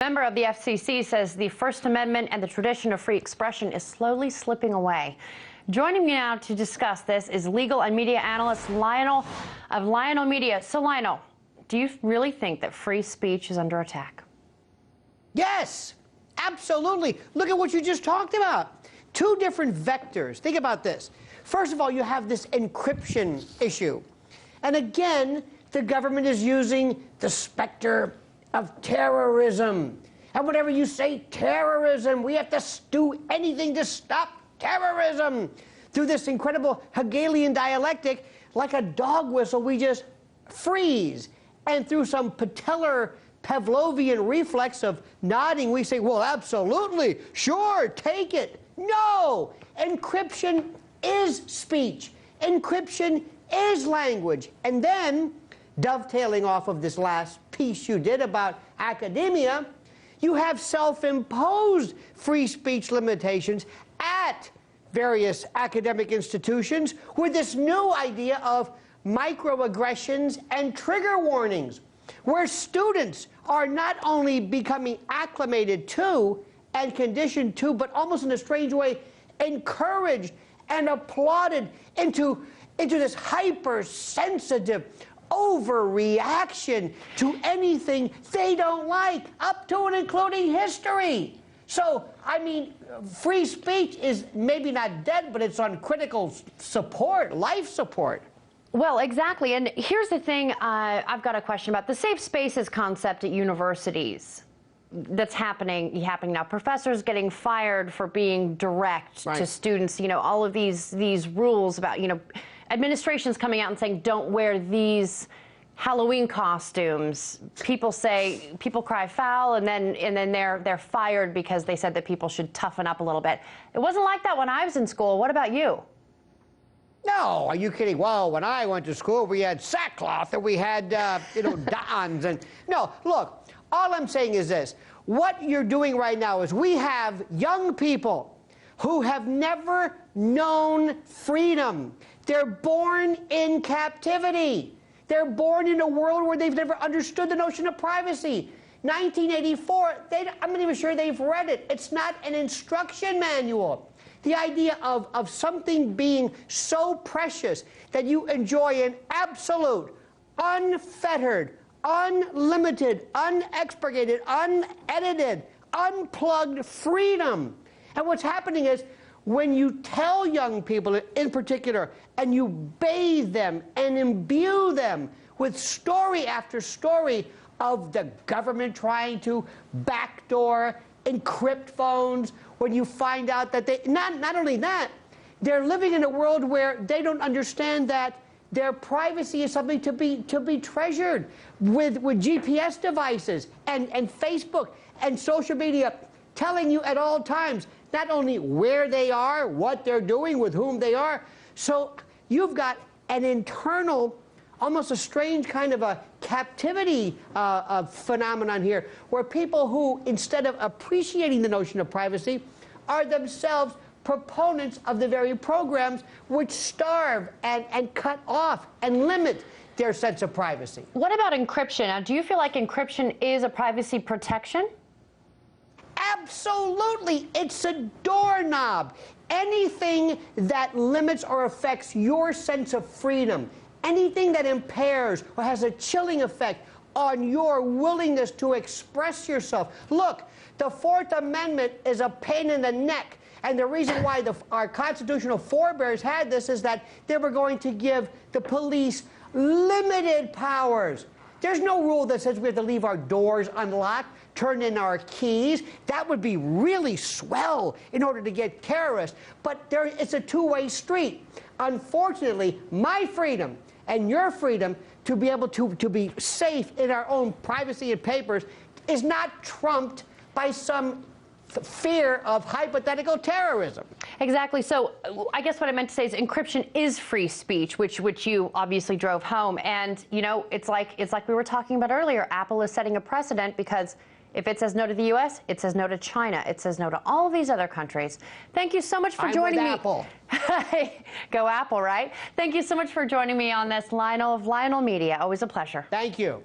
Member of the FCC says the First Amendment and the tradition of free expression is slowly slipping away. Joining me now to discuss this is legal and media analyst Lionel of Lionel Media. So, Lionel, do you really think that free speech is under attack? Yes, absolutely. Look at what you just talked about. Two different vectors. Think about this. First of all, you have this encryption issue. And again, the government is using the specter of terrorism. And whenever you say terrorism, we have to do anything to stop terrorism. Through this incredible Hegelian dialectic, like a dog whistle, we just freeze. And through some patellar Pavlovian reflex of nodding, we say, well, absolutely, sure, take it. No! Encryption is speech. Encryption is language. And then, dovetailing off of this last piece you did about academia, you have self-imposed free speech limitations at various academic institutions with this new idea of microaggressions and trigger warnings, where students are not only becoming acclimated to and conditioned to, but almost in a strange way, encouraged and applauded into this hypersensitive overreaction to anything they don't like, up to and including history. So, I mean, free speech is maybe not dead, but it's on critical support, life support. Well, exactly. And here's the thing I've got a question about. The safe spaces concept at universities that's happening now. Professors getting fired for being direct to students. You know, all of these rules about, you know, administrations coming out and saying, don't wear these Halloween costumes. People cry foul, and then they're fired because they said that people should toughen up a little bit. It wasn't like that when I was in school. What about you? No, are you kidding? Well, when I went to school, we had sackcloth and we had, dons. And no, look, all I'm saying is this. What you're doing right now is we have young people who have never known freedom. They're born in captivity. They're born in a world where they've never understood the notion of privacy. 1984, I'm not even sure they've read it. It's not an instruction manual. The idea of something being so precious that you enjoy an absolute, unfettered, unlimited, unexpurgated, unedited, unplugged freedom. And what's happening is when you tell young people in particular, and you bathe them and imbue them with story after story of the government trying to backdoor, encrypt phones, when you find out that they, not only that, they're living in a world where they don't understand that their privacy is something to be treasured with GPS devices and Facebook and social media telling you at all times not only where they are, what they're doing, with whom they are. So you've got an internal, almost a strange kind of a captivity phenomenon here, where people who, instead of appreciating the notion of privacy, are themselves proponents of the very programs which starve and cut off and limit their sense of privacy. What about encryption? Now, do you feel like encryption is a privacy protection? Absolutely. It's a doorknob. Anything that limits or affects your sense of freedom, anything that impairs or has a chilling effect on your willingness to express yourself. Look, the Fourth Amendment is a pain in the neck. And the reason why our constitutional forebears had this is that they were going to give the police limited powers. There's no rule that says we have to leave our doors unlocked, turn in our keys. That would be really swell in order to get terrorists. But it's a two-way street. Unfortunately, my freedom and your freedom to be able to be safe in our own privacy and papers is not trumped by some fear of hypothetical terrorism. Exactly. So I guess what I meant to say is encryption is free speech, which you obviously drove home. And, you know, it's like we were talking about earlier. Apple is setting a precedent because if it says no to the U.S., it says no to China. It says no to all of these other countries. Thank you so much for joining me. Apple. Go Apple, right? Thank you so much for joining me on this, Lionel of Lionel Media. Always a pleasure. Thank you.